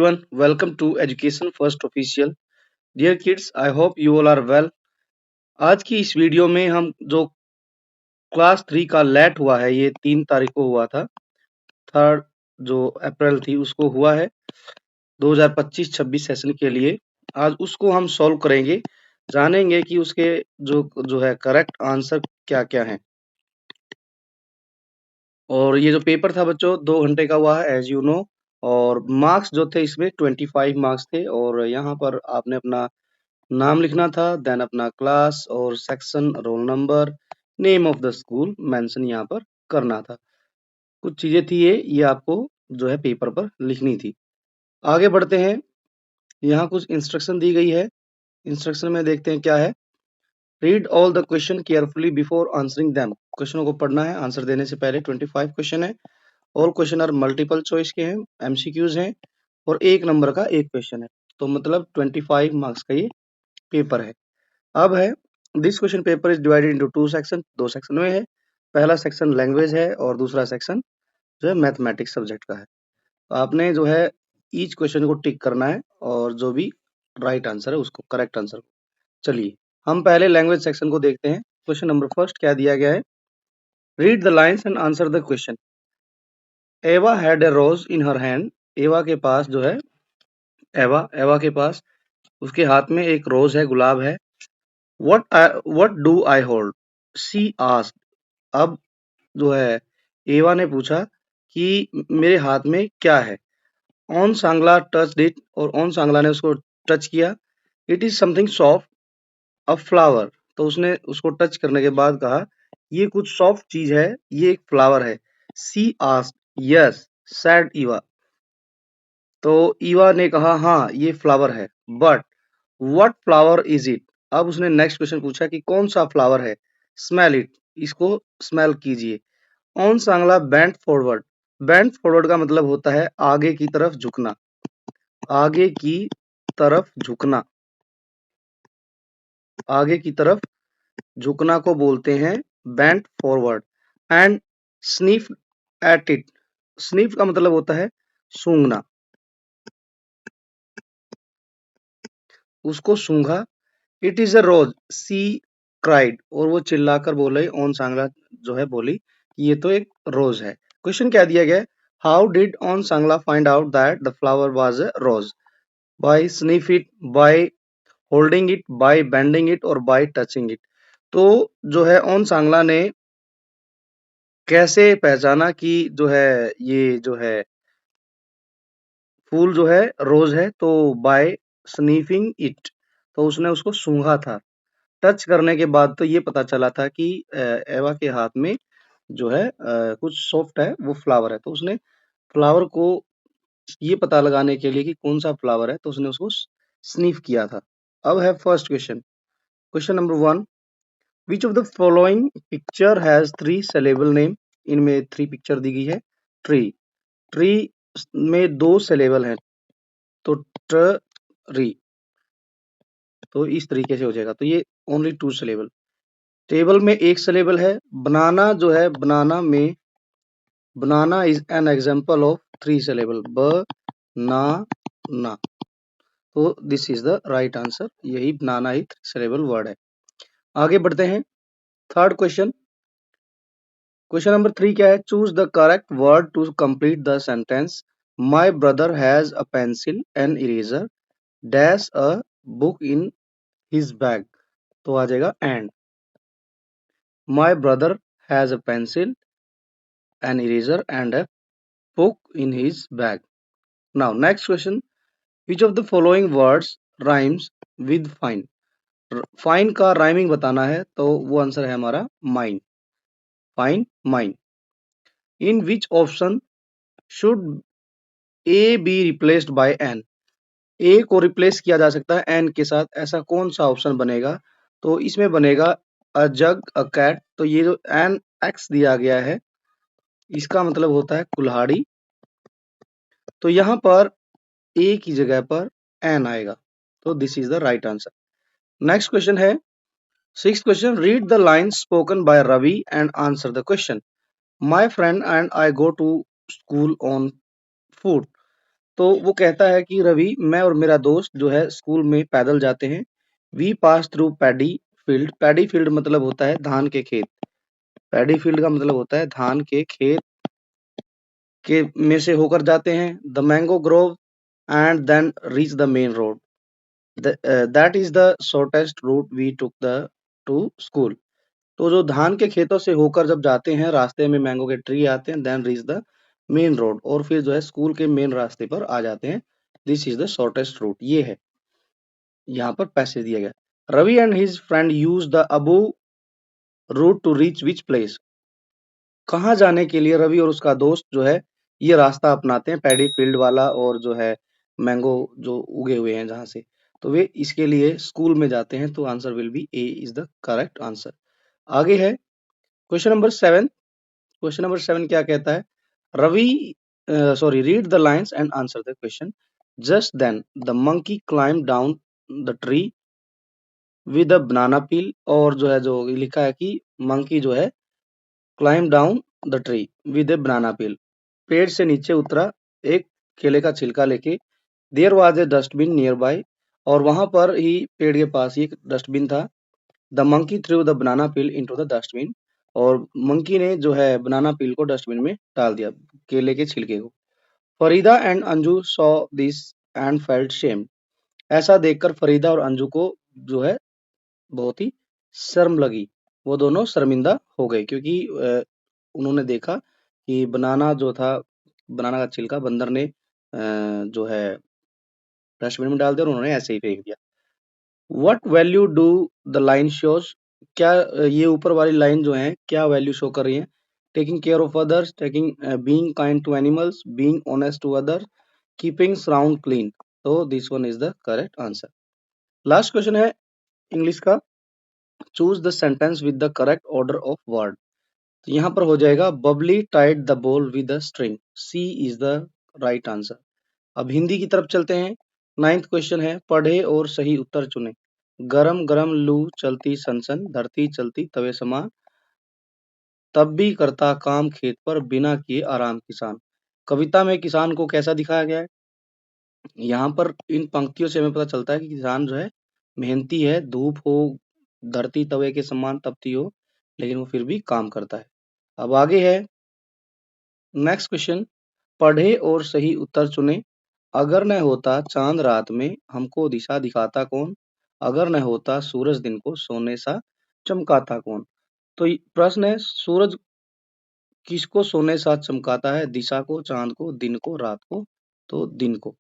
everyone, welcome to Education First Official. Dear kids, I hope you all are well. आज की इस video में हम जो क्लास 3 का लेट हुआ है, ये 3 तारीख को हुआ था। थर्ड जो अप्रैल थी उसको हुआ है 2025-26 सेशन के लिए। आज उसको हम सॉल्व करेंगे, जानेंगे कि उसके जो है करेक्ट आंसर क्या-क्या हैं। और ये जो पेपर था बच्चों 2 घंटे का हुआ है एज यू नो। और मार्क्स जो थे इसमें 25 मार्क्स थे और यहाँ पर आपने अपना नाम लिखना था, देन अपना क्लास और section, roll number, name of the school mention यहाँ पर करना था। कुछ चीजें थी ये आपको जो है पेपर पर लिखनी थी। आगे बढ़ते हैं, यहाँ कुछ इंस्ट्रक्शन दी गई है। इंस्ट्रक्शन में देखते हैं क्या है। Read all the question carefully before answering them. क्वेश्चनों को पढ़ना है आंसर देने से पहले। 25 क्वेश्चन है। All question are multiple choice के हैं, एमसीक्यूज हैं और 1 नंबर का एक क्वेश्चन है। तो मतलब 25 मार्क्स का ये पेपर है। अब है this question paper is divided into 2 section. 2 section में है। पहला सेक्शन लैंग्वेज है और दूसरा सेक्शन जो है मैथमेटिक्स सब्जेक्ट का है। तो आपने जो है ईच क्वेश्चन को टिक करना है और जो भी राइट आंसर है उसको, करेक्ट आंसर को। चलिए हम पहले लैंग्वेज सेक्शन को देखते हैं। क्वेश्चन नंबर फर्स्ट क्या दिया गया है। Read the lines and answer the question. Eva had a rose in her hand. Eva के पास जो है, एवा के पास उसके हाथ में एक रोज है, गुलाब है। What do I hold? She asked. अब जो है एवा ने पूछा कि मेरे हाथ में क्या है। ऑन सांगला टच इट, और ऑन सांगला ने उसको टच किया। It is something soft, a flower. तो उसने उसको टच करने के बाद कहा ये कुछ सॉफ्ट चीज है, ये एक फ्लावर है। सी आस्क्ड, यस सैड ईवा। तो ईवा ने कहा हाँ ये फ्लावर है। But what flower is it. अब उसने नेक्स्ट क्वेश्चन पूछा कि कौन सा फ्लावर है। स्मेल इट, इसको स्मेल कीजिए। On Sangla bent forward. Bent forward का मतलब होता है आगे की तरफ झुकना। आगे की तरफ झुकना, आगे की तरफ झुकना को बोलते हैं bent forward. And sniff at it. Sniff का मतलब होता है सूंघना। उसको सूंघा। It is a rose, she cried. और वो चिल्लाकर बोले, ऑन सांगला जो है बोली कि ये तो एक रोज है। क्वेश्चन क्या दिया गया है। How did on Sangla find out that the flower was a rose. By sniff it, by holding it, by bending it और बाय टचिंग इट। तो जो है ऑन सांगला ने कैसे पहचाना कि जो है ये जो है फूल जो है रोज है। तो बाय स्नीफिंग इट, तो उसने उसको सूंघा था। टच करने के बाद तो ये पता चला था कि एवा के हाथ में जो है कुछ सॉफ्ट है, वो फ्लावर है। तो उसने फ्लावर को ये पता लगाने के लिए कि कौन सा फ्लावर है, तो उसने उसको स्नीफ किया था। अब है first question. Question number 1, which of the following picture has 3 syllable name. इनमें 3 पिक्चर दी गई है। ट्री, ट्री में 2 सिलेबल हैं, तो ट्री। तो इस तरीके से हो जाएगा। तो ये ओनली 2 सिलेबल। टेबल में 1 सिलेबल है। बनाना जो है, बनाना में banana is an example of 3 syllable. ब ना ना। तो this is the right answer. यही बनाना ही 3 सिलेबल वर्ड है। आगे बढ़ते हैं। Third question. क्वेश्चन नंबर 3 क्या है। Choose the correct word to complete the sentence. My brother has a pencil and eraser dash a book in his bag. तो आ जाएगा and. My brother has a pencil an eraser and a book in his bag. Now, next question. Which of the following words rhymes with fine? Fine का rhyming बताना है, तो वो answer है हमारा mine. Fine, mine. In which option should A be replaced by N? A को replace किया जा सकता है N के साथ। ऐसा कौन सा ऑप्शन बनेगा। तो इसमें बनेगा अ जग, अ कैट। तो ये जो एन एक्स दिया गया है, इसका मतलब होता है कुल्हाड़ी। तो यहाँ पर ए की जगह पर एन आएगा। तो this is the right answer. Next question है 6th question. Read the lines spoken by Ravi and answer the question. My friend and I go to school on foot. तो वो कहता है कि रवि, मैं और मेरा दोस्त जो है स्कूल में पैदल जाते हैं। We pass through paddy field. Paddy field मतलब होता है धान के खेत। पैडी फील्ड का मतलब होता है धान के खेत के में से होकर जाते हैं। The mango grove and then reach the main road. That is the shortest route we took the to school. तो जो धान के खेतों से होकर जब जाते हैं, रास्ते में मैंगो के ट्री आते हैं, then reach the main road, और फिर जो है स्कूल के मेन रास्ते पर आ जाते हैं। This is the shortest route. ये है यहाँ पर पैसेज दिया गया। Ravi and his friend use the above route to reach which place. कहाँ जाने के लिए रवि और उसका दोस्त जो है ये रास्ता अपनाते हैं, पैडी फील्ड वाला, और जो है मैंगो जो उगे हुए हैं जहां से, तो वे इसके लिए स्कूल में जाते हैं। तो answer will be A is the correct answer. आगे है क्वेश्चन नंबर 7। क्वेश्चन नंबर 7 क्या कहता है? Ravi sorry, read the lines and answer the question. Just then the monkey climb down the tree with a banana peel. और जो है जो लिखा है कि मंकी जो है climb down the tree with a banana peel, पेड़ से नीचे उतरा एक केले का छिलका लेके। There was a dustbin nearby. और वहां पर ही पेड़ के पास ही एक डस्टबिन था। The monkey through the banana peel into the dustbin. और मंकी ने जो है बनाना पील को डस्टबिन में डाल दिया, केले के छिलके को। Farida and Anju saw this and felt shame. ऐसा देखकर फरीदा और अंजू को जो है बहुत ही शर्म लगी। वो दोनों शर्मिंदा हो गए, क्योंकि उन्होंने देखा कि बनाना जो था, बनाना का छिलका बंदर ने जो है डस्टबिन में डाल दिया, और उन्होंने ऐसे ही फेंक दिया। What value do the line shows. क्या ये ऊपर वाली लाइन जो है क्या वैल्यू शो कर रही है? Taking care of others, taking being kind to animals, being honest to others, keeping surround clean. तो this one is the correct answer. Last question है इंग्लिश का। Choose the sentence with the correct order of word. तो यहाँ पर हो जाएगा Bubbly tied the ball with the string. C is the right answer. अब हिंदी की तरफ चलते हैं। 9th क्वेश्चन है, पढ़े और सही उत्तर चुने। गरम गरम लू चलती सनसन, धरती चलती तवे समान, तब भी करता काम खेत पर, बिना किए आराम किसान। कविता में किसान को कैसा दिखाया गया है? यहाँ पर इन पंक्तियों से हमें पता चलता है कि किसान जो है मेहनती है, धूप हो, धरती तवे के समान तपती हो, लेकिन वो फिर भी काम करता है। अब आगे है नेक्स्ट क्वेश्चन, पढ़े और सही उत्तर चुने। अगर न होता चांद रात में, हमको दिशा दिखाता कौन? अगर न होता सूरज दिन को, सोने सा चमकाता कौन? तो प्रश्न है, सूरज किसको सोने सा चमकाता है? दिशा को, चांद को, दिन को, रात को? तो दिन को।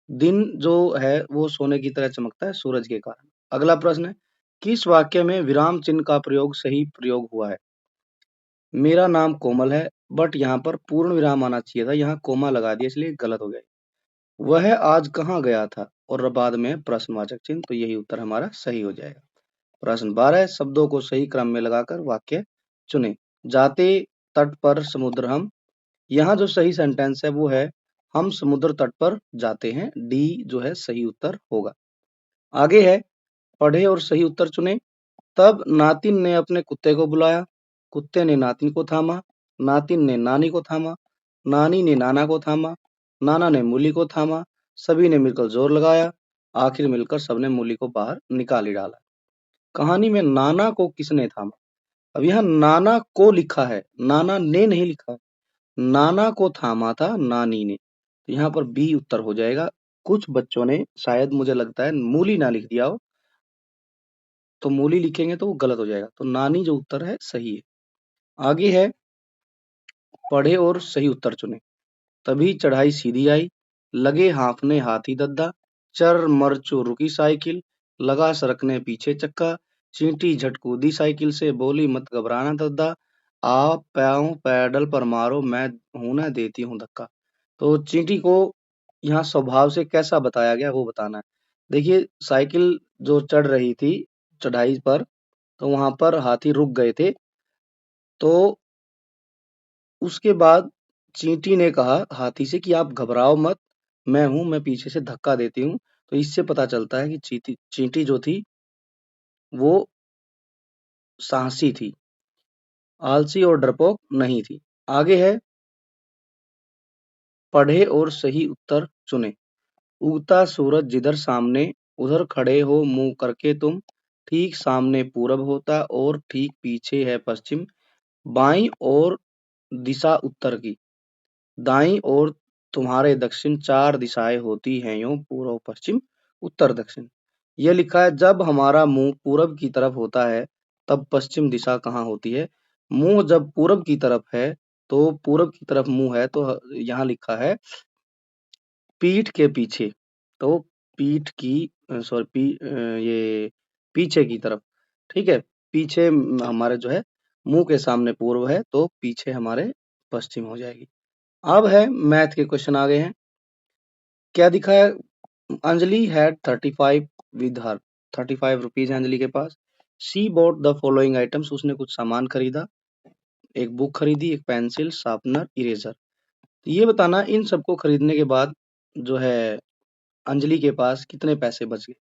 दिन जो है वो सोने की तरह चमकता है सूरज के कारण। अगला प्रश्न है, किस वाक्य में विराम चिन्ह का प्रयोग सही प्रयोग हुआ है? मेरा नाम कोमल है, बट यहाँ पर पूर्ण विराम आना चाहिए था, यहाँ कोमा लगा दिया, इसलिए गलत हो गया। वह आज कहाँ गया था? और बाद में प्रश्नवाचक चिन्ह, तो यही उत्तर हमारा सही हो जाएगा। प्रश्न 12, शब्दों को सही क्रम में लगाकर वाक्य चुने। जाते तट पर समुद्र हम। यहाँ जो सही सेंटेंस है वो है, हम समुद्र तट पर जाते हैं। डी जो है सही उत्तर होगा। आगे है, पढ़े और सही उत्तर चुने। तब नातिन ने अपने कुत्ते को बुलाया, कुत्ते ने नातिन को थामा, नातिन ने नानी को थामा, नानी ने नाना को थामा, नाना ने मूली को थामा, सभी ने मिलकर जोर लगाया, आखिर मिलकर सबने मूली को बाहर निकाल ही डाला। कहानी में नाना को किसने थामा? अब यहाँ नाना को लिखा है, नाना ने नहीं लिखा है। नाना को थामा था नानी ने, तो यहाँ पर बी उत्तर हो जाएगा। कुछ बच्चों ने शायद, मुझे लगता है, मूली ना लिख दिया हो, तो मूली लिखेंगे तो वो गलत हो जाएगा। तो नानी जो उत्तर है सही है। आगे है, पढ़े और सही उत्तर चुने। तभी चढ़ाई सीधी आई, लगे हाँफने हाथी दद्दा, चर मरचो रुकी साइकिल, लगा सरकने पीछे चक्का, चींटी झटकूदी साइकिल से, बोली मत घबराना दद्दा, आप पाँव पैडल पर मारो, मैं हूं ना देती हूँ धक्का। तो चींटी को यहाँ स्वभाव से कैसा बताया गया वो बताना है। देखिए, साइकिल जो चढ़ रही थी चढ़ाई पर, तो वहां पर हाथी रुक गए थे। तो उसके बाद चींटी ने कहा हाथी से कि आप घबराओ मत, मैं हूं, मैं पीछे से धक्का देती हूँ। तो इससे पता चलता है कि चींटी चींटी जो थी वो साहसी थी, आलसी और डरपोक नहीं थी। आगे है, पढ़े और सही उत्तर चुने। उगता सूरज जिधर सामने, उधर खड़े हो मुंह करके तुम। ठीक सामने पूरब होता और ठीक पीछे है पश्चिम। बाईं ओर दिशा उत्तर की, दाईं ओर तुम्हारे दक्षिण। चार दिशाएं होती हैं यूं, पूर्व पश्चिम उत्तर दक्षिण। ये लिखा है जब हमारा मुंह पूरब की तरफ होता है तब पश्चिम दिशा कहाँ होती है। मुंह जब पूरब की तरफ है तो पूरब की तरफ मुंह है, तो यहाँ लिखा है पीठ के पीछे। तो पीठ की सॉरी ये पीछे की तरफ, ठीक है। पीछे हमारे जो है मुंह के सामने पूर्व है, तो पीछे हमारे पश्चिम हो जाएगी। अब है मैथ के क्वेश्चन आ गए हैं। क्या दिखा है, Anjali had 35 with her. 35 rupees है अंजलि के पास। She bought the following items, उसने कुछ सामान खरीदा। एक बुक खरीदी, एक पेंसिल, शार्पनर, इरेजर। तो ये बताना इन सबको खरीदने के बाद जो है अंजलि के पास कितने पैसे बच गए।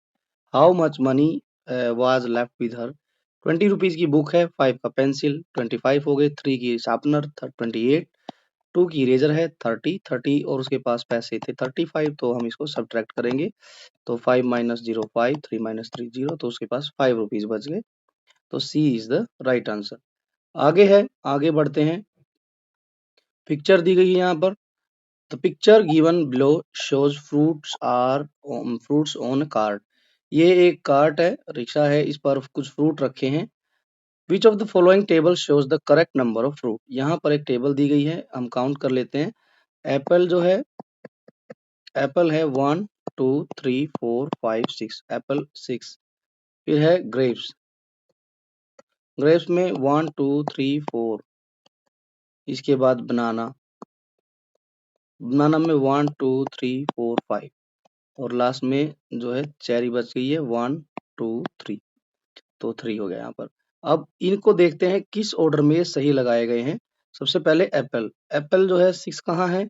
How much money was left with her. 20 rupees की बुक है, 5 का पेंसिल 25 हो गए, 3 की शार्पनर 28, 2 की इरेजर है 30 और उसके पास पैसे थे 35, तो हम इसको सब्ट्रैक्ट करेंगे। तो 5 माइनस 0 5, 3 माइनस 3 0, तो उसके पास 5 रुपीज बच गए। तो सी इज द राइट आंसर। आगे है, आगे बढ़ते हैं। पिक्चर दी गई है यहाँ पर। The picture given below shows fruits on a cart. ये एक कार्ट है, रिक्शा है, इस पर कुछ फ्रूट रखे हैं। Which of the following table shows the correct number of fruit? यहाँ पर एक टेबल दी गई है, हम काउंट कर लेते हैं। एप्पल जो है, एप्पल है 1 2 3 4 5 6, एप्पल 6। फिर है ग्रेप्स, ग्रेप्स में 1 2 3 4। इसके बाद बनाना, बनाना में 1 2 3 4 5। और लास्ट में जो है चेरी बच गई है 1 2 3, तो 3 हो गया यहाँ पर। अब इनको देखते हैं किस ऑर्डर में ये सही लगाए गए हैं। सबसे पहले एप्पल, एप्पल जो है 6 कहाँ है,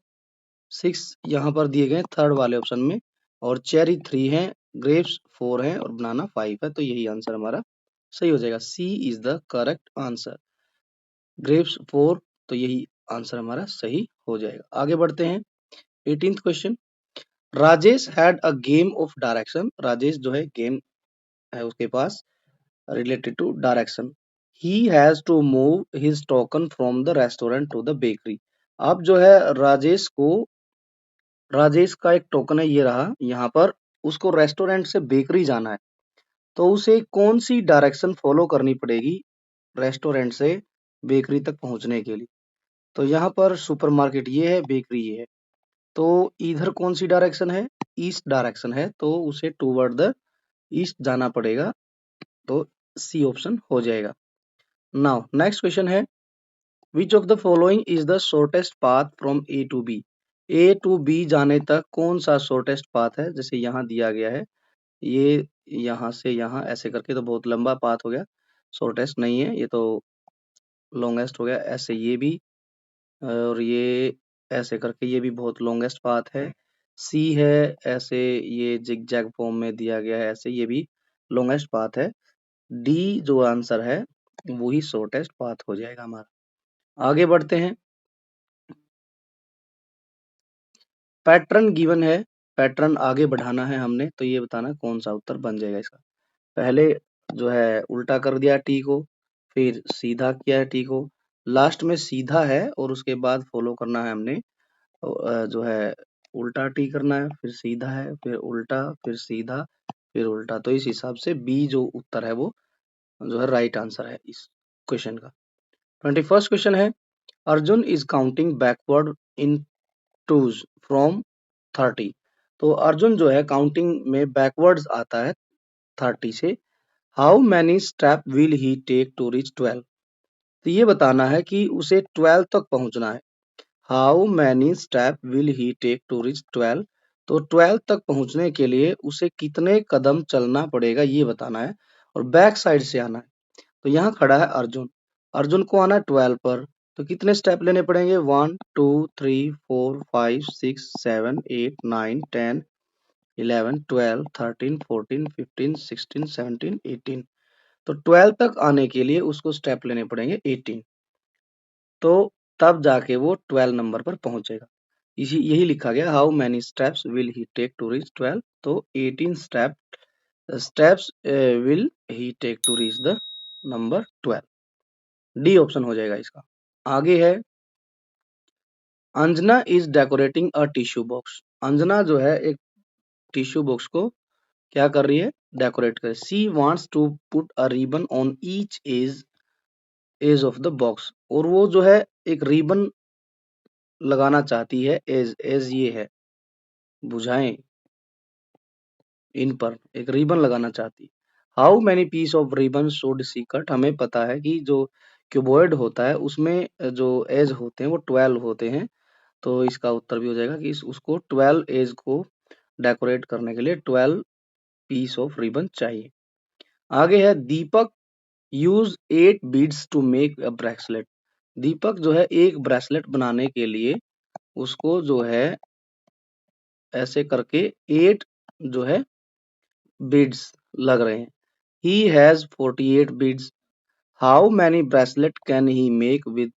6 यहाँ पर दिए गए थर्ड वाले ऑप्शन में। और चेरी 3 है, ग्रेप्स 4 है और बनाना 5 है, तो यही आंसर हमारा सही हो जाएगा। C is the correct answer. Grapes 4, तो यही आंसर हमारा सही हो जाएगा। आगे बढ़ते हैं। 18th question. Rajesh had a game of direction. Rajesh जो है गेम है उसके पास related to direction. He has to move his token from the restaurant to the bakery. अब जो है राजेश को, राजेश का एक टोकन है ये रहा यहाँ पर, उसको रेस्टोरेंट से बेकरी जाना है। तो उसे कौन सी डायरेक्शन फॉलो करनी पड़ेगी रेस्टोरेंट से बेकरी तक पहुंचने के लिए। तो यहाँ पर सुपरमार्केट ये है, बेकरी ये है। तो इधर कौन सी डायरेक्शन है, ईस्ट डायरेक्शन है, तो उसे टूवर्ड द ईस्ट जाना पड़ेगा। तो सी ऑप्शन हो जाएगा। नाउ नेक्स्ट क्वेश्चन है, which of the following is the shortest path from A to B. A to B जाने तक कौन सा शॉर्टेस्ट पाथ है। जैसे यहाँ दिया गया है, ये यहाँ से यहाँ ऐसे करके तो बहुत लंबा पाथ हो गया, शॉर्टेस्ट नहीं है, ये तो लॉन्गेस्ट हो गया। ऐसे ये भी, और ये ऐसे करके ये भी बहुत लॉन्गेस्ट पाथ है। सी है ऐसे, ये जिग जैग फॉर्म में दिया गया है ऐसे, ये भी लॉन्गेस्ट पाथ है। डी जो आंसर है वही शॉर्टेस्ट पाथ हो जाएगा हमारा। आगे बढ़ते हैं। पैटर्न गिवन है, पैटर्न आगे बढ़ाना है हमने, तो ये बताना कौन सा उत्तर बन जाएगा इसका। पहले जो है उल्टा कर दिया टी को, फिर सीधा किया है टी को, लास्ट में सीधा है और उसके बाद फॉलो करना है हमने जो है उल्टा टी करना है, फिर सीधा है, फिर उल्टा, फिर सीधा, फिर उल्टा। तो इस हिसाब से बी जो उत्तर है वो जो है राइट आंसर है इस क्वेश्चन का। 21st क्वेश्चन है, Arjun is counting backward in twos from 30। तो अर्जुन जो है काउंटिंग में बैकवर्ड्स आता है 30 से। How many step will he take to reach 12। तो ये बताना है कि उसे 12 तक पहुंचना है। How many step will he take to reach 12। तो 12 तक पहुंचने के लिए उसे कितने कदम चलना पड़ेगा ये बताना है, और बैक साइड से आना है। तो यहाँ खड़ा है अर्जुन, अर्जुन को आना है 12 पर, तो कितने स्टेप लेने पड़ेंगे 1 2 3 4 5 6 7 8 9 10 11 12 13 14 15 16 17 18। तो 12 तक आने के लिए उसको स्टेप लेने पड़ेंगे 18, तो तब जाके वो 12 नंबर पर पहुंचेगा। यही लिखा गया, how many steps will he take to reach 12, तो 18 steps will he take to reach the number 12। D option हो जाएगा इसका। आगे है, Anjana is decorating a tissue box. Anjana जो है एक टिश्यू बॉक्स को क्या कर रही है, डेकोरेट कर। She wants to put a ribbon on each edge of the box, और वो जो है एक रिबन लगाना चाहती है, एज एज ये है बुझाएं, इन पर एक रिबन लगाना चाहती। How many piece of ribbon should she cut, हमें पता है कि जो क्यूबॉइड होता है उसमें जो एज होते हैं वो 12 होते हैं, तो इसका उत्तर भी हो जाएगा कि उसको 12 एज को डेकोरेट करने के लिए 12 पीस ऑफ रिबन चाहिए। आगे है, Deepak use 8 beads to make a bracelet. Deepak जो है एक ब्रेसलेट बनाने के लिए उसको जो है ऐसे करके 8 जो है बीड्स लग रहे हैं। He has 48 beads, how many bracelet can he make with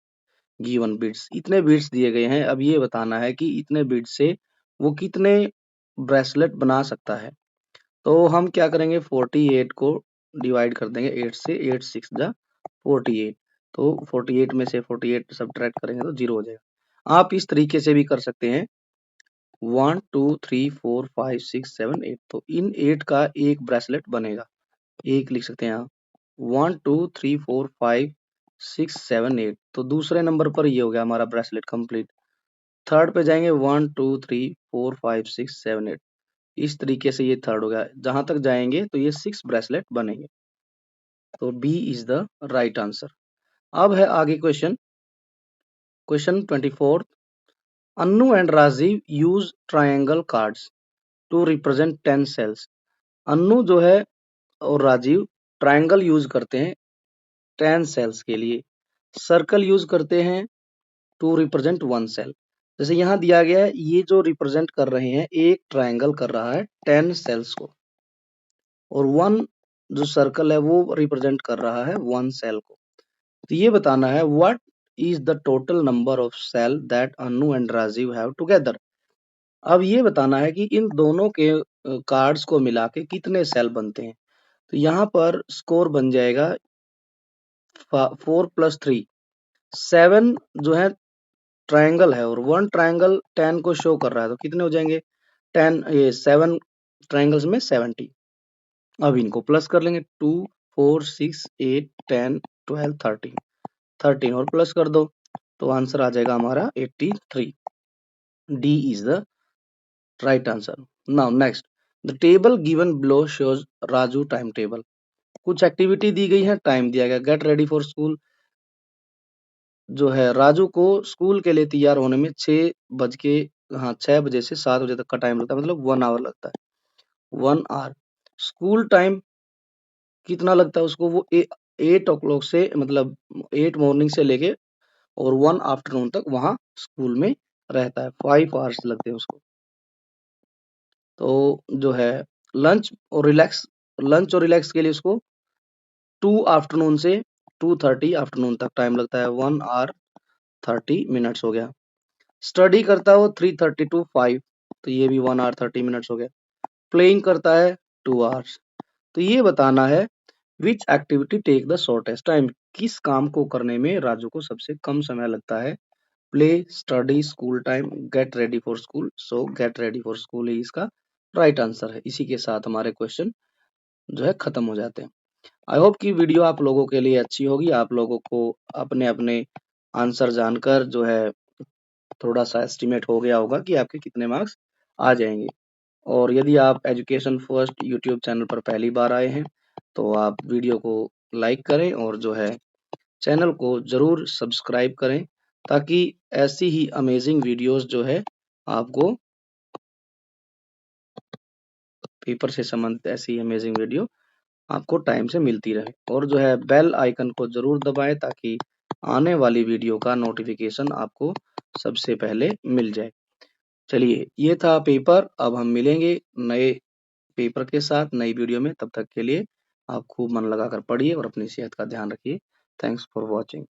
given beads. इतने बीड्स दिए गए हैं, अब ये बताना है कि इतने बीड्स से वो कितने ब्रेसलेट बना सकता है। तो हम क्या करेंगे, 48 को डिवाइड कर देंगे 8 से, 8 6 जा 48, तो 48 में से 48 सब्ट्रैक्ट करेंगे तो 0 हो जाएगा। आप इस तरीके से भी कर सकते हैं, 1 2 3 4 5 6 7 8, तो इन 8 का एक ब्रेसलेट बनेगा, एक लिख सकते हैं यहाँ, 1 2 3 4 5 6 7 8, तो दूसरे नंबर पर ये हो गया हमारा ब्रेसलेट कंप्लीट। थर्ड पे जाएंगे, 1 2 3 4 5 6 7 8, इस तरीके से ये थर्ड हो गया, जहां तक जाएंगे तो ये 6 ब्रेसलेट बनेंगे, तो B is the right answer. अब है आगे question 24। Annu and Rajiv use triangle cards to represent 10 cells. Annu जो है और राजीव ट्रायंगल यूज करते हैं 10 सेल्स के लिए, सर्कल यूज करते हैं टू रिप्रेजेंट 1 सेल। जैसे यहाँ दिया गया है, ये जो रिप्रेजेंट कर रहे हैं, एक ट्रायंगल कर रहा है 10 सेल्स को, और 1 जो सर्कल है वो रिप्रेजेंट कर रहा है 1 सेल को। तो ये बताना है, what is the total number of cell that Anu and Rajiv have together. अब ये बताना है कि इन दोनों के कार्ड्स को मिला के कितने सेल बनते हैं। तो यहाँ पर स्कोर बन जाएगा 4 + 3 7, जो है ट्रायंगल है, और 1 ट्रायंगल 10 को शो कर रहा है, तो कितने हो जाएंगे 10, ये 7 ट्रायंगल्स में 70। अब इनको प्लस कर लेंगे, 2 4 6 8 10 12 13, 13 और प्लस कर दो, तो आंसर आ जाएगा हमारा 83। D is the right answer. Now next, the table given below shows Raju time table. कुछ एक्टिविटी दी गई है, टाइम दिया गया, गेट रेडी फॉर स्कूल। जो है राजू को स्कूल के लिए तैयार होने में 6 बज के, हाँ 6 बजे से 7 बजे तक का टाइम लगता है, मतलब 1 आवर लगता है, 1 आवर। स्कूल टाइम कितना लगता है उसको, वो 8 o'clock से, मतलब 8 मॉर्निंग से लेके और 1 आफ्टरनून तक वहां स्कूल में रहता है, 5 आवर्स लगते हैं उसको। तो जो है लंच और रिलैक्स के लिए उसको 2 आफ्टरनून से 2:30 आफ्टरनून तक टाइम लगता है, 1 आवर 30 मिनट्स हो गया। स्टडी करता है वो 3:30 to 5, तो ये भी 1 आवर 30 मिनट्स हो गया। प्लेइंग करता है 2 आवर्स। तो ये बताना है, which activity take the shortest time, किस काम को करने में राजू को सबसे कम समय लगता है। Play, study, school time, get ready for school, so get ready for school ही इसका राइट आंसर है। इसी के साथ हमारे क्वेश्चन जो है खत्म हो जाते हैं। आई होप कि वीडियो आप लोगों के लिए अच्छी होगी, आप लोगों को अपने अपने आंसर जानकर जो है थोड़ा सा एस्टिमेट हो गया होगा कि आपके कितने मार्क्स आ जाएंगे। और यदि आप एजुकेशन फर्स्ट यूट्यूब चैनल पर पहली बार आए हैं तो आप वीडियो को लाइक करें और जो है चैनल को जरूर सब्सक्राइब करें, ताकि ऐसी ही अमेजिंग वीडियोस जो है आपको पेपर से संबंधित ऐसी अमेजिंग वीडियो आपको टाइम से मिलती रहे। और जो है बेल आइकन को जरूर दबाएं, ताकि आने वाली वीडियो का नोटिफिकेशन आपको सबसे पहले मिल जाए। चलिए, ये था पेपर, अब हम मिलेंगे नए पेपर के साथ नई वीडियो में। तब तक के लिए आप खूब मन लगाकर पढ़िए और अपनी सेहत का ध्यान रखिए। Thanks for watching.